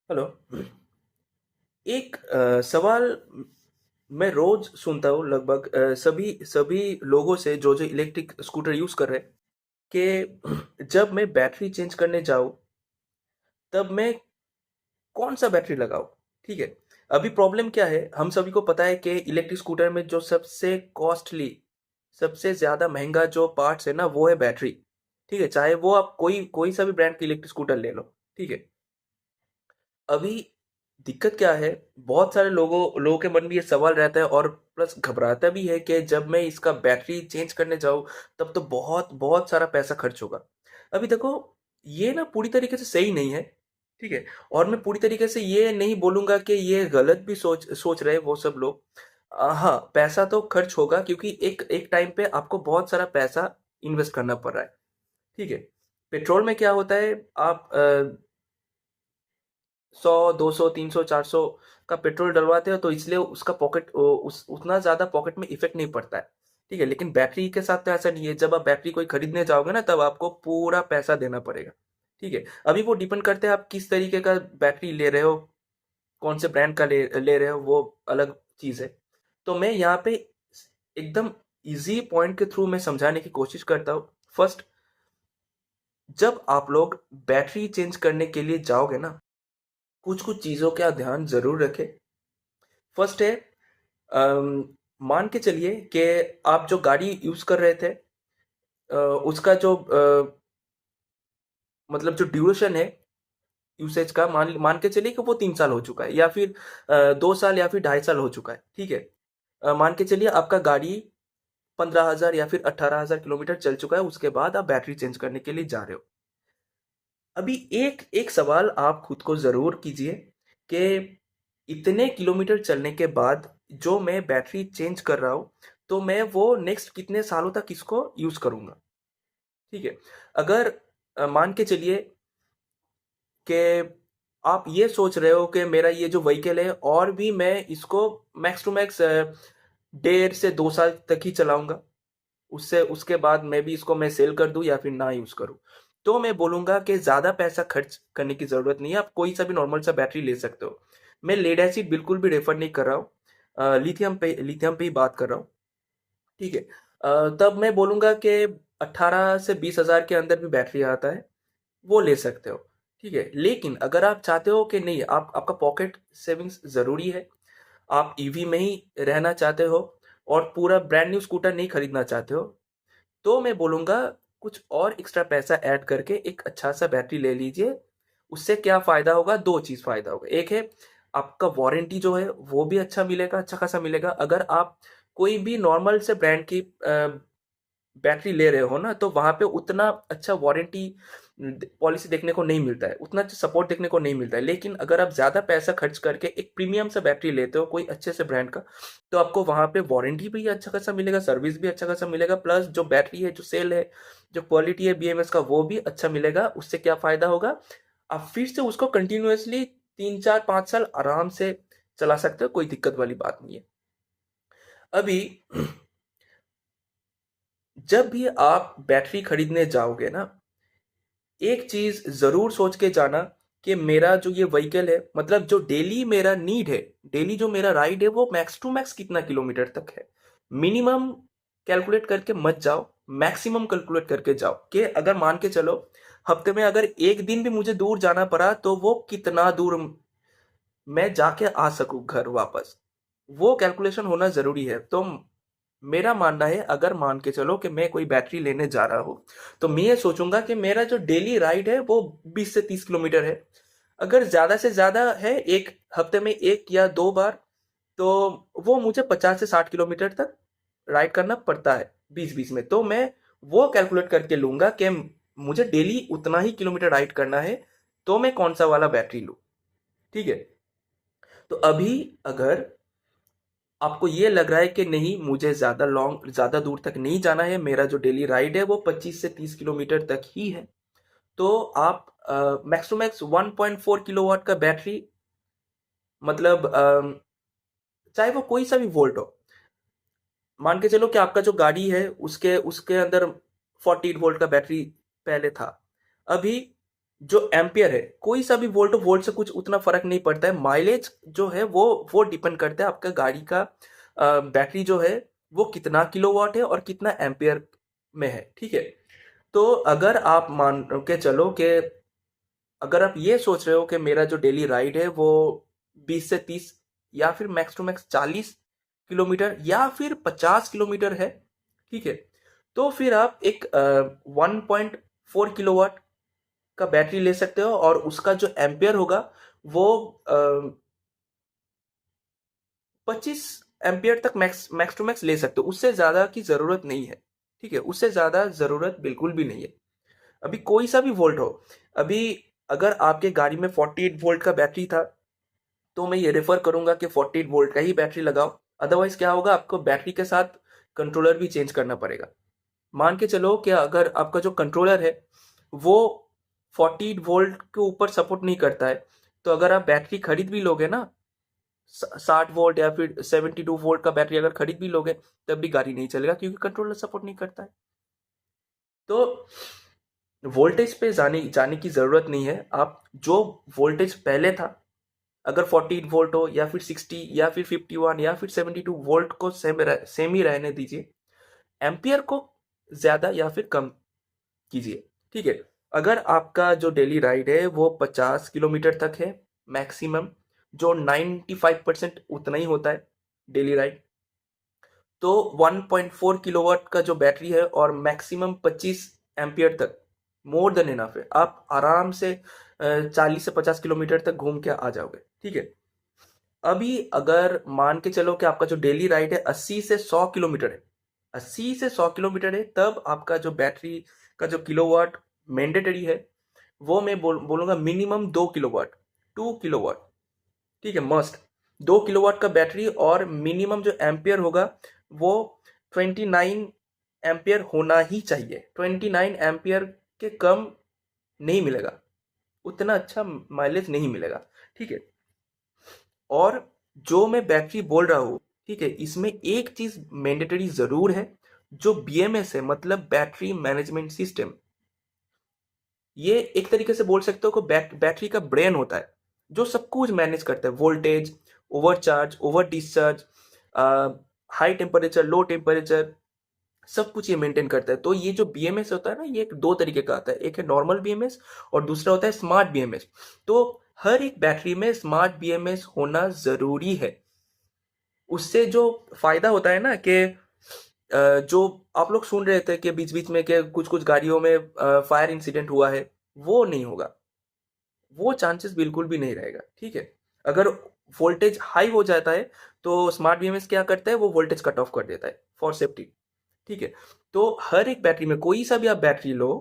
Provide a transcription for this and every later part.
Hello. एक सवाल मैं रोज सुनता हूँ लगभग सभी सभी लोगों से जो इलेक्ट्रिक स्कूटर यूज कर रहे हैं कि जब मैं बैटरी चेंज करने जाऊँ तब मैं कौन सा बैटरी लगाऊं। ठीक है। अभी प्रॉब्लम क्या है, हम सभी को पता है कि इलेक्ट्रिक स्कूटर में जो सबसे कॉस्टली, सबसे ज्यादा महंगा जो पार्ट्स है ना, वो है बैटरी। ठीक है, चाहे वो आप कोई कोई सा भी ब्रांड की इलेक्ट्रिक स्कूटर ले लो। ठीक है। अभी दिक्कत क्या है, बहुत सारे लोगों के मन में ये सवाल रहता है और प्लस घबराता भी है कि जब मैं इसका बैटरी चेंज करने जाऊं तब तो बहुत बहुत सारा पैसा खर्च होगा। अभी देखो, ये ना पूरी तरीके से सही नहीं है। ठीक है। और मैं पूरी तरीके से ये नहीं बोलूंगा कि ये गलत भी सोच सोच रहे वो सब लोग। हाँ, पैसा तो खर्च होगा क्योंकि एक एक टाइम पे आपको बहुत सारा पैसा इन्वेस्ट करना पड़ रहा है। ठीक है। पेट्रोल में क्या होता है, आप 100 200 300 400 का पेट्रोल डलवाते हो तो इसलिए उसका पॉकेट उस उतना ज्यादा पॉकेट में इफेक्ट नहीं पड़ता है। ठीक है। लेकिन बैटरी के साथ तो ऐसा नहीं है, जब आप बैटरी कोई खरीदने जाओगे ना तब आपको पूरा पैसा देना पड़ेगा। ठीक है। अभी वो डिपेंड करते हैं आप किस तरीके का बैटरी ले रहे हो, कौन से ब्रांड का ले रहे हो, वो अलग चीज है। तो मैं यहाँ पे एकदम इजी पॉइंट के थ्रू मैं समझाने की कोशिश करता हूँ। फर्स्ट, जब आप लोग बैटरी चेंज करने के लिए जाओगे ना, कुछ कुछ चीजों का ध्यान जरूर रखें। फर्स्ट है, अम, मान के चलिए कि आप जो गाड़ी यूज कर रहे थे, उसका जो मतलब जो ड्यूरेशन है यूसेज का, मान मान के चलिए कि वो 3 साल हो चुका है या फिर 2 साल या फिर 2.5 साल हो चुका है। ठीक है। मान के चलिए आपका गाड़ी 15,000 या फिर 18,000 किलोमीटर चल चुका है, उसके बाद आप बैटरी चेंज करने के लिए जा रहे हो। अभी एक एक सवाल आप खुद को जरूर कीजिए कि इतने किलोमीटर चलने के बाद जो मैं बैटरी चेंज कर रहा हूं, तो मैं वो नेक्स्ट कितने सालों तक इसको यूज करूंगा। ठीक है। अगर मान के चलिए कि आप ये सोच रहे हो कि मेरा ये जो व्हीकल है और भी मैं इसको मैक्स टू मैक्स 1.5 से 2 साल तक ही चलाऊंगा, उससे उसके बाद मैं भी इसको मैं सेल कर दूं या फिर ना यूज करूं, तो मैं बोलूंगा कि ज्यादा पैसा खर्च करने की जरूरत नहीं है, आप कोई सा भी नॉर्मल सा बैटरी ले सकते हो। मैं लेड एसिड बिल्कुल भी रेफर नहीं कर रहा हूँ, लिथियम पे ही बात कर रहा हूँ। ठीक है। तब मैं बोलूंगा कि 18 से 20 हजार के अंदर भी बैटरी आता है, वो ले सकते हो। ठीक है। लेकिन अगर आप चाहते हो कि नहीं, आप आपका पॉकेट सेविंग्स जरूरी है, आप ईवी में ही रहना चाहते हो और पूरा ब्रांड न्यू स्कूटर नहीं खरीदना चाहते हो, तो मैं बोलूंगा कुछ और एक्स्ट्रा पैसा ऐड करके एक अच्छा सा बैटरी ले लीजिए। उससे क्या फायदा होगा, दो चीज फायदा होगा। एक है, आपका वारंटी जो है वो भी अच्छा मिलेगा, अच्छा खासा मिलेगा। अगर आप कोई भी नॉर्मल से ब्रांड की बैटरी ले रहे हो ना, तो वहां पे उतना अच्छा वारंटी पॉलिसी देखने को नहीं मिलता है, उतना अच्छा सपोर्ट देखने को नहीं मिलता है। लेकिन अगर आप ज्यादा पैसा खर्च करके एक प्रीमियम सा बैटरी लेते हो कोई अच्छे से ब्रांड का, तो आपको वहां पे वारंटी भी अच्छा खासा मिलेगा, सर्विस भी अच्छा खासा मिलेगा, प्लस जो बैटरी है, जो सेल है, जो क्वालिटी है बीएमएस का, वो भी अच्छा मिलेगा। उससे क्या फायदा होगा, आप फिर से उसको कंटिन्यूअसली 3 4 5 साल आराम से चला सकते हो, कोई दिक्कत वाली बात नहीं है। अभी जब भी आप बैटरी खरीदने जाओगे ना, एक चीज जरूर सोच के जाना कि मेरा जो ये व्हीकल है, मतलब जो डेली मेरा नीड है, डेली जो मेरा राइड है, वो मैक्स टू मैक्स कितना किलोमीटर तक है। मिनिमम कैलकुलेट करके मत जाओ, मैक्सिमम कैलकुलेट करके जाओ कि अगर मान के चलो हफ्ते में अगर एक दिन भी मुझे दूर जाना पड़ा तो वो कितना दूर मैं जाके आ सकूं घर वापस, वो कैलकुलेशन होना जरूरी है। तो मेरा मानना है, अगर मान के चलो कि मैं कोई बैटरी लेने जा रहा हूँ, तो मैं ये सोचूंगा कि मेरा जो डेली राइड है वो 20 से 30 किलोमीटर है। अगर ज्यादा से ज्यादा है, एक हफ्ते में 1 या 2 बार, तो वो मुझे 50 से 60 किलोमीटर तक राइड करना पड़ता है बीच बीच में। तो मैं वो कैलकुलेट करके लूंगा कि मुझे डेली उतना ही किलोमीटर राइड करना है, तो मैं कौन सा वाला बैटरी लूं। ठीक है। तो अभी अगर आपको ये लग रहा है कि नहीं, मुझे ज्यादा दूर तक नहीं जाना है, मेरा जो डेली राइड है वो 25 से 30 किलोमीटर तक ही है, तो आप मैक्स टू मैक्स 1.4 किलोवाट का बैटरी, मतलब चाहे वो कोई सा भी वोल्ट हो, मान के चलो कि आपका जो गाड़ी है उसके उसके अंदर 48 वोल्ट का बैटरी पहले था। अभी जो एम्पियर है, कोई सा भी वोल्ट हो, वोल्ट से कुछ उतना फर्क नहीं पड़ता है। माइलेज जो है वो डिपेंड करता है आपका गाड़ी का बैटरी जो है वो कितना किलोवाट है और कितना एम्पियर में है, ठीक है। तो अगर आप मान के चलो कि अगर आप ये सोच रहे हो कि मेरा जो डेली राइड है वो 20 से 30 या फिर मैक्स टू मैक्स 40 किलोमीटर या फिर 50 किलोमीटर है, ठीक है, तो फिर आप एक 1.4 किलोवाट का बैटरी ले सकते हो और उसका जो एम्पियर होगा वो 25 एम्पियर तक मैक्स मैक्स टू मैक्स ले सकते हो। उससे ज़्यादा की ज़रूरत नहीं है, ठीक है, उससे ज़्यादा ज़रूरत बिल्कुल भी नहीं है। अभी कोई सा भी वोल्ट हो, अभी अगर आपके गाड़ी में 48 वोल्ट का बैटरी था तो मैं ये रेफर करूंगा कि 48 वोल्ट का ही बैटरी लगाओ। अदरवाइज क्या होगा, आपको बैटरी के साथ कंट्रोलर भी चेंज करना पड़ेगा। मान के चलो कि अगर आपका जो कंट्रोलर है वो 48 वोल्ट के ऊपर सपोर्ट नहीं करता है, तो अगर आप बैटरी खरीद भी लोगे ना, 60 वोल्ट या फिर 72 वोल्ट का बैटरी अगर खरीद भी लोगे तब भी गाड़ी नहीं चलेगा क्योंकि कंट्रोलर सपोर्ट नहीं करता है। तो वोल्टेज पे जाने जाने की ज़रूरत नहीं है। आप जो वोल्टेज पहले था, अगर 48 वोल्ट हो या फिर 60 या फिर 51 या फिर 72 वोल्ट को सेम ही रहने दीजिए। एम्पियर को ज़्यादा या फिर कम कीजिए, ठीक है। अगर आपका जो डेली राइड है वो 50 किलोमीटर तक है मैक्सिमम, जो 95% उतना ही होता है डेली राइड, तो 1.4 किलोवाट का जो बैटरी है और मैक्सिमम 25 एम्पियर तक मोर देन इनफ है। आप आराम से 40 से 50 किलोमीटर तक घूम के आ जाओगे, ठीक है। अभी अगर मान के चलो कि आपका जो डेली राइड है 80 से 100 किलोमीटर है, 80 से 100 किलोमीटर है, तब आपका जो बैटरी का जो किलोवाट मैंडेटरी है वो मैं बोलूंगा मिनिमम 2 किलोवाट, 2 किलोवाट, ठीक है, मस्ट 2 किलोवाट का बैटरी। और मिनिमम जो एम्पियर होगा वो 29 एम्पियर होना ही चाहिए। 29 एम्पियर के कम नहीं मिलेगा, उतना अच्छा माइलेज नहीं मिलेगा, ठीक है। और जो मैं बैटरी बोल रहा हूँ, ठीक है, इसमें एक चीज मैंडेटरी जरूर है, जो बीएमएस है, मतलब बैटरी मैनेजमेंट सिस्टम। ये एक तरीके से बोल सकते हो कि बैटरी का ब्रेन होता है जो सब कुछ मैनेज करता है, voltage, overcharge, over discharge, high temperature, low temperature, सब कुछ ये मेंटेन करता है। तो ये जो बीएमएस होता है ना, ये एक दो तरीके का आता है, एक है नॉर्मल बीएमएस और दूसरा होता है स्मार्ट बीएमएस। तो हर एक बैटरी में स्मार्ट बीएमएस होना जरूरी है। उससे जो फायदा होता है ना कि जो आप लोग सुन रहे थे कि बीच बीच में कि कुछ कुछ गाड़ियों में फायर इंसिडेंट हुआ है, वो नहीं होगा, वो चांसेस बिल्कुल भी नहीं रहेगा, ठीक है। अगर वोल्टेज हाई हो जाता है तो स्मार्ट बीएमएस क्या करता है, वो वोल्टेज कट ऑफ कर देता है फॉर सेफ्टी, ठीक है। तो हर एक बैटरी में कोई सा भी आप बैटरी लो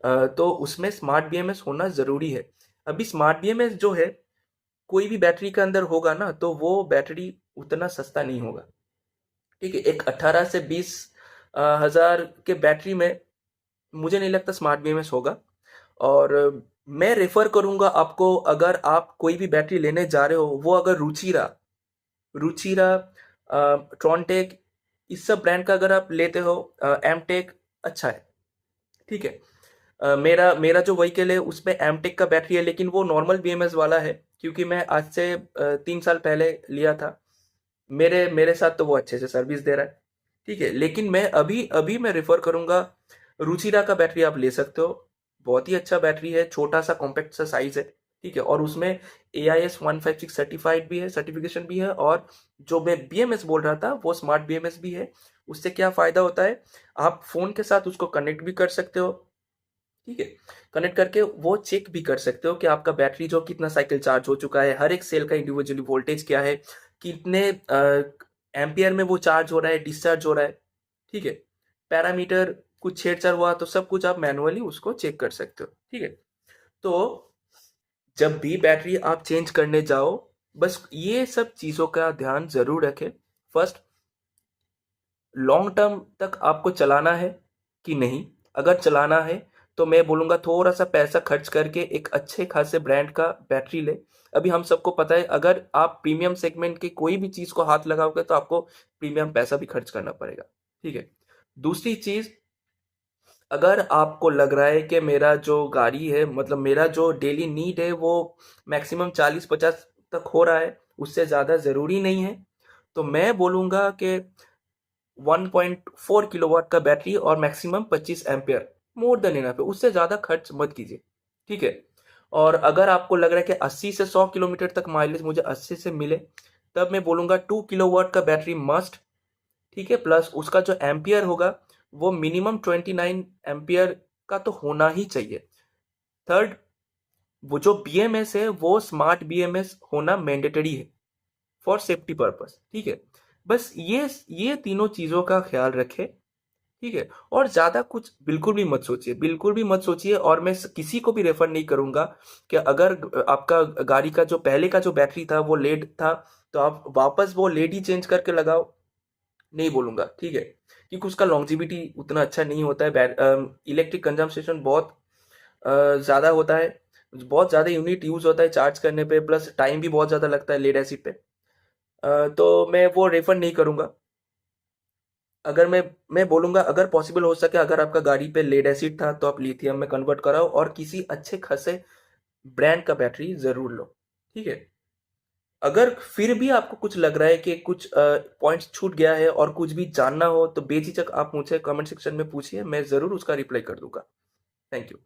तो उसमें स्मार्ट बीएमएस होना जरूरी है। अभी स्मार्ट बीएमएस जो है कोई भी बैटरी के अंदर होगा ना तो वो बैटरी उतना सस्ता नहीं होगा, ठीक है। एक 18 से 20 हजार के बैटरी में मुझे नहीं लगता स्मार्ट बीएमएस होगा। और मैं रेफर करूंगा आपको, अगर आप कोई भी बैटरी लेने जा रहे हो, वो अगर रुचिरा रुचिरा ट्रॉनटेक, इस सब ब्रांड का अगर आप लेते हो, एमटेक अच्छा है, ठीक है। मेरा मेरा जो व्हीकल है उसमें एमटेक का बैटरी है, लेकिन वो नॉर्मल बीएमएस वाला है क्योंकि मैं आज से 3 साल पहले लिया था। मेरे मेरे साथ तो वो अच्छे से सर्विस दे रहा है, ठीक है। लेकिन मैं अभी अभी मैं रेफर करूंगा, रुचिरा का बैटरी आप ले सकते हो। बहुत ही अच्छा बैटरी है, छोटा सा कॉम्पैक्ट सा साइज है, ठीक है। और उसमें AIS 156 सर्टिफाइड भी है, सर्टिफिकेशन भी है। और जो मैं बीएमएस बोल रहा था वो स्मार्ट बीएमएस भी है। उससे क्या फायदा होता है, आप फोन के साथ उसको कनेक्ट भी कर सकते हो, ठीक है। कनेक्ट करके वो चेक भी कर सकते हो कि आपका बैटरी जो कितना साइकिल चार्ज हो चुका है, हर एक सेल का इंडिविजुअली वोल्टेज क्या है, कितने एम्पियर में वो चार्ज हो रहा है, डिस्चार्ज हो रहा है, ठीक है। पैरामीटर कुछ छेड़छाड़ हुआ तो सब कुछ आप मैनुअली उसको चेक कर सकते हो, ठीक है। तो जब भी बैटरी आप चेंज करने जाओ, बस ये सब चीज़ों का ध्यान जरूर रखें। फर्स्ट, लॉन्ग टर्म तक आपको चलाना है कि नहीं। अगर चलाना है तो मैं बोलूँगा थोड़ा सा पैसा खर्च करके एक अच्छे खासे ब्रांड का बैटरी ले। अभी हम सबको पता है, अगर आप प्रीमियम सेगमेंट की कोई भी चीज़ को हाथ लगाओगे तो आपको प्रीमियम पैसा भी खर्च करना पड़ेगा, ठीक है। दूसरी चीज़, अगर आपको लग रहा है कि मेरा जो गाड़ी है, मतलब मेरा जो डेली नीड है वो मैक्सिमम 40-50 तक हो रहा है, उससे ज़्यादा ज़रूरी नहीं है, तो मैं बोलूँगा कि 1.4 किलोवाट का बैटरी और maximum 25 ampere more than enough है, उससे ज़्यादा खर्च मत कीजिए, ठीक है। और अगर आपको लग रहा है कि 80 से 100 किलोमीटर तक माइलेज मुझे 80 से मिले, तब मैं बोलूँगा 2 किलोवाट का बैटरी मस्ट, ठीक है। प्लस उसका जो एम्पियर होगा वो मिनिमम 29 एम्पियर का तो होना ही चाहिए। थर्ड, वो जो बीएमएस है वो स्मार्ट बीएमएस होना मैंडेटरी है फॉर सेफ्टी पर्पस, ठीक है। बस ये तीनों चीज़ों का ख्याल रखें, ठीक है। और ज़्यादा कुछ बिल्कुल भी मत सोचिए, बिल्कुल भी मत सोचिए। और मैं किसी को भी रेफर नहीं करूँगा कि अगर आपका गाड़ी का जो पहले का जो बैटरी था वो लेड था, तो आप वापस वो लेड ही चेंज करके लगाओ, नहीं बोलूँगा, ठीक है। क्योंकि उसका लॉन्जिविटी उतना अच्छा नहीं होता है, इलेक्ट्रिक कंजम्पशन बहुत ज़्यादा होता है, बहुत ज़्यादा यूनिट यूज़ होता है चार्ज करने पे, प्लस टाइम भी बहुत ज़्यादा लगता है लेड एसिड पे। तो मैं वो रेफर नहीं करूँगा। अगर मैं बोलूँगा, अगर पॉसिबल हो सके, अगर आपका गाड़ी पे लेड एसिड था तो आप लिथियम में कन्वर्ट कराओ और किसी अच्छे खासे ब्रांड का बैटरी ज़रूर लो, ठीक है। अगर फिर भी आपको कुछ लग रहा है कि कुछ पॉइंट्स छूट गया है और कुछ भी जानना हो, तो बेझिझक आप मुझे कमेंट सेक्शन में पूछिए, मैं ज़रूर उसका रिप्लाई कर दूंगा। Thank you.